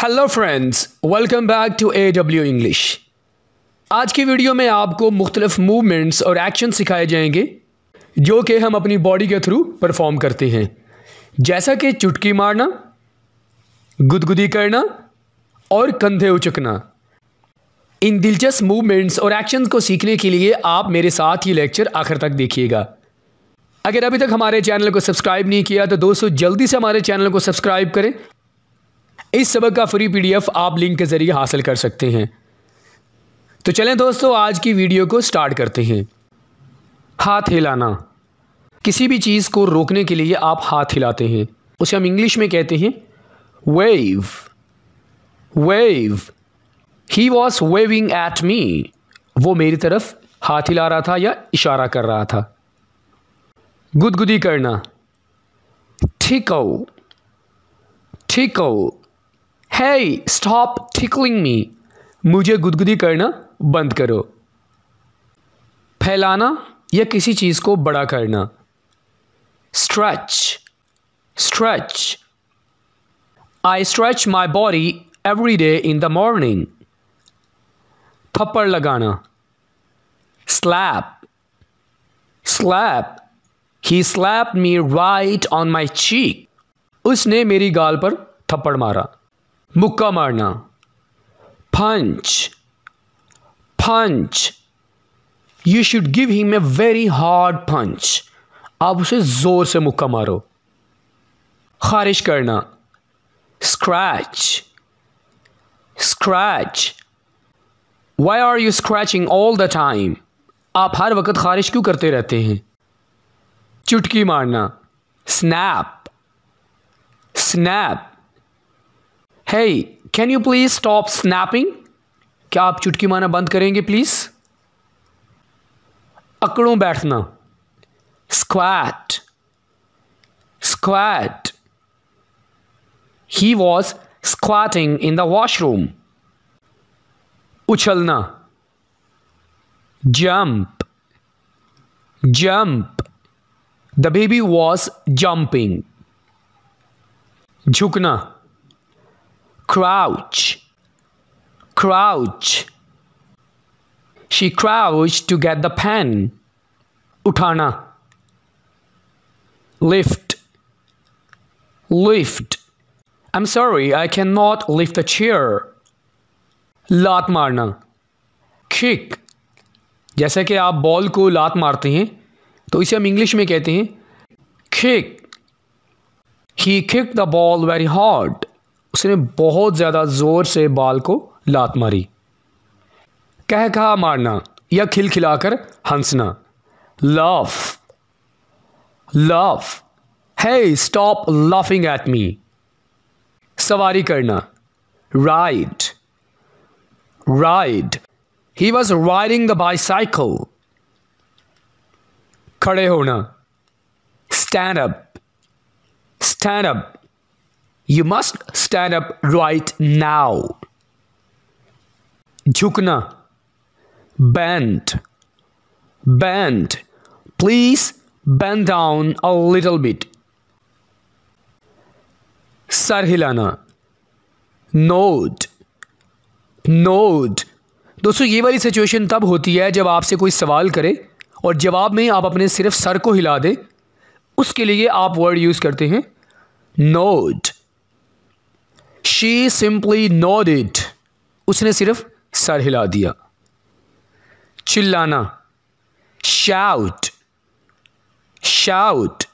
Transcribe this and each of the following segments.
Hello friends, welcome back to AW English. आज की video में आपको मुख्तलिफ मूवमेंट्स और एक्शन सिखाए जाएंगे जो कि हम अपनी बॉडी के थ्रू परफॉर्म करते हैं, जैसा कि चुटकी मारना, गुदगुदी करना और कंधे उचकना। इन दिलचस्प मूवमेंट्स और एक्शंस को सीखने के लिए आप मेरे साथ ये लेक्चर आखिर तक देखिएगा। अगर अभी तक हमारे चैनल को सब्सक्राइब नहीं किया तो दोस्तों जल्दी से हमारे चैनल को सब्सक्राइब करें। इस सबक का फ्री PDF आप लिंक के ज़रिए हासिल कर सकते हैं। तो चलें दोस्तों, आज की वीडियो को स्टार्ट करते हैं। हाथ हिलाना। किसी भी चीज़ को रोकने के लिए आप हाथ हिलाते हैं, उसे हम इंग्लिश में कहते हैं wave. Wave. He was waving at me. वो मेरी तरफ हाथ हिला रहा था या इशारा कर रहा था। गुदगुदी करना। Tackle. Tackle. Hey, stop tickling me. मुझे गुदगुदी करना बंद करो। फैलाना या किसी चीज़ को बड़ा करना। Stretch. Stretch. I stretch my body every day in the morning. थप्पड़ लगाना। Slap. Slap. He slapped me right on my cheek. उसने मेरी गाल पर थप्पड़ मारा। मुक्का मारना। Punch. Punch. You should give him a very hard punch. आप उसे जोर से मुक्का मारो। खारिश करना। Scratch. Scratch. Why are you scratching all the time. आप हर वक्त खारिश क्यों करते रहते हैं। चुटकी मारना। Snap. Snap. Hey, can you please stop snapping? क्या आप चुटकी मारना बंद करेंगे प्लीज। अकड़ों बैठना। Squat. Squat. He was squatting in the washroom. उछलना। Jump. Jump. The baby was jumping. झुकना। Crouch. Crouch. She crouched to get the pen. उठाना। Lift. Lift. I'm sorry, I cannot lift the chair. लात मारना। Kick. जैसे कि आप ball को लात मारते हैं तो इसे हम इंग्लिश में कहते हैं kick. He kicked the ball very hard. उसने बहुत ज़्यादा ज़ोर से बॉल को लात मारी। कह कहा मारना या खिलखिलाकर हंसना। Laugh. Laugh. Hey, stop laughing at me. सवारी करना। Ride. Ride. He was riding the bicycle. खड़े होना। Stand up. Stand up. You must stand up right now. झुकना। Bend. Bend. Please bend down a little bit. Sir हिलाना। Nod. Nod. दोस्तों ये वाली situation तब होती है जब आपसे कोई सवाल करे और जवाब में आप अपने सिर्फ सर को हिला दें। उसके लिए आप वर्ड यूज़ करते हैं nod. She simply nodded. उसने सिर्फ सर हिला दिया। चिल्लाना। Shout. Shout.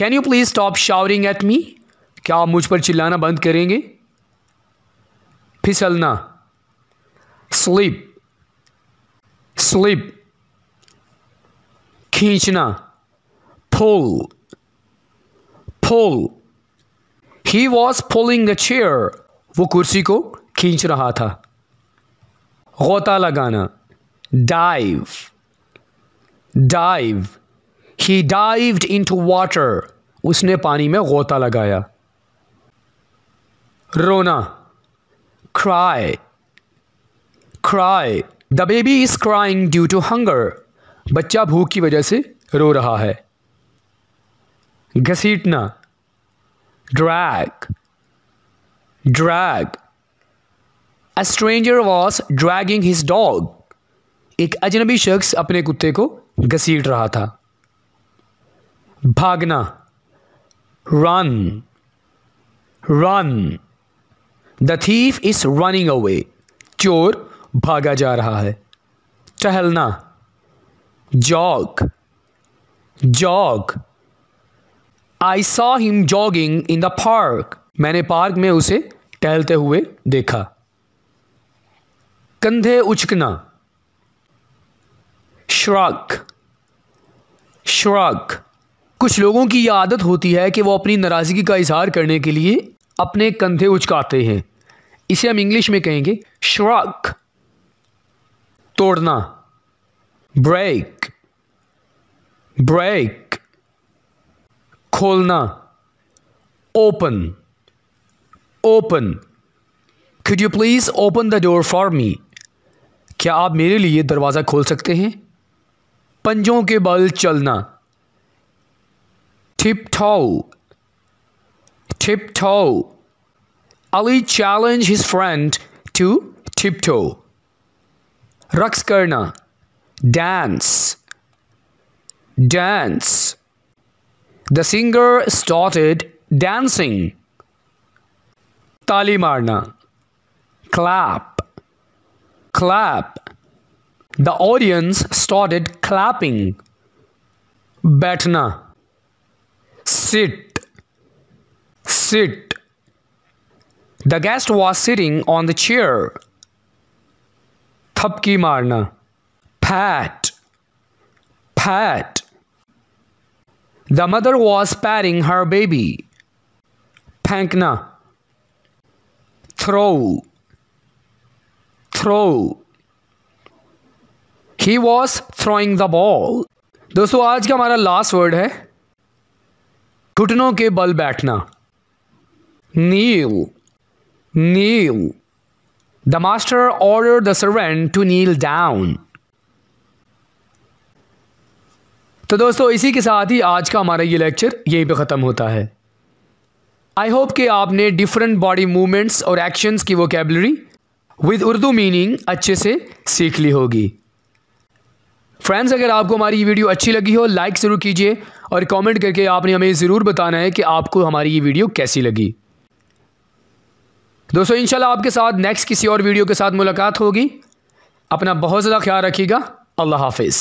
Can you please stop shouting at me? क्या आप मुझ पर चिल्लाना बंद करेंगे। फिसलना। Slip. Slip. खींचना। Pull. Pull. He was pulling a chair. वो कुर्सी को खींच रहा था। गोता लगाना। Dive. Dive. He dived into water. उसने पानी में गोता लगाया। रोना। Cry. Cry. The baby is crying due to hunger. बच्चा भूख की वजह से रो रहा है। घसीटना। Drag. drag. A stranger was dragging his dog. एक अजनबी शख्स अपने कुत्ते को घसीट रहा था. भागना, run, run. The thief is running away. चोर भागा जा रहा है. टहलना, jog, jog. I saw him jogging in the park. मैंने पार्क में उसे टहलते हुए देखा. कंधे उचकना, shrug, shrug. कुछ लोगों की यह आदत होती है कि वो अपनी नाराज़गी का इजहार करने के लिए अपने कंधे उचकाते हैं. इसे हम इंग्लिश में कहेंगे shrug. तोड़ना, break, break. खोलना, open, open. Could you please open the door for me? क्या आप मेरे लिए दरवाज़ा खोल सकते हैं? पंजों के बल चलना, tiptoe, tiptoe. Ali challenged his friend to tiptoe. रक्स करना, dance, dance. The singer started dancing. ताली मारना, clap, clap. The audience started clapping. बैठना, sit, sit. The guest was sitting on the chair. थपकी मारना, pat, pat. The mother was patting her baby. फेंकना, throw, throw. He was throwing the ball. दोस्तों आज का हमारा last word है घुटनों के बल बैठना, kneel, kneel. The master ordered the servant to kneel down. तो दोस्तों इसी के साथ ही आज का हमारा ये लेक्चर यहीं पे ख़त्म होता है. आई होप कि आपने डिफरेंट बॉडी मूवमेंट्स और एक्शंस की वोकैबुलरी विद उर्दू मीनिंग अच्छे से सीख ली होगी. फ्रेंड्स अगर आपको हमारी ये वीडियो अच्छी लगी हो लाइक ज़रूर कीजिए और कमेंट करके आपने हमें ज़रूर बताना है कि आपको हमारी ये वीडियो कैसी लगी. दोस्तों इंशाल्लाह आपके साथ नेक्स्ट किसी और वीडियो के साथ मुलाकात होगी. अपना बहुत ज़्यादा ख्याल रखिएगा. अल्लाह हाफिज़.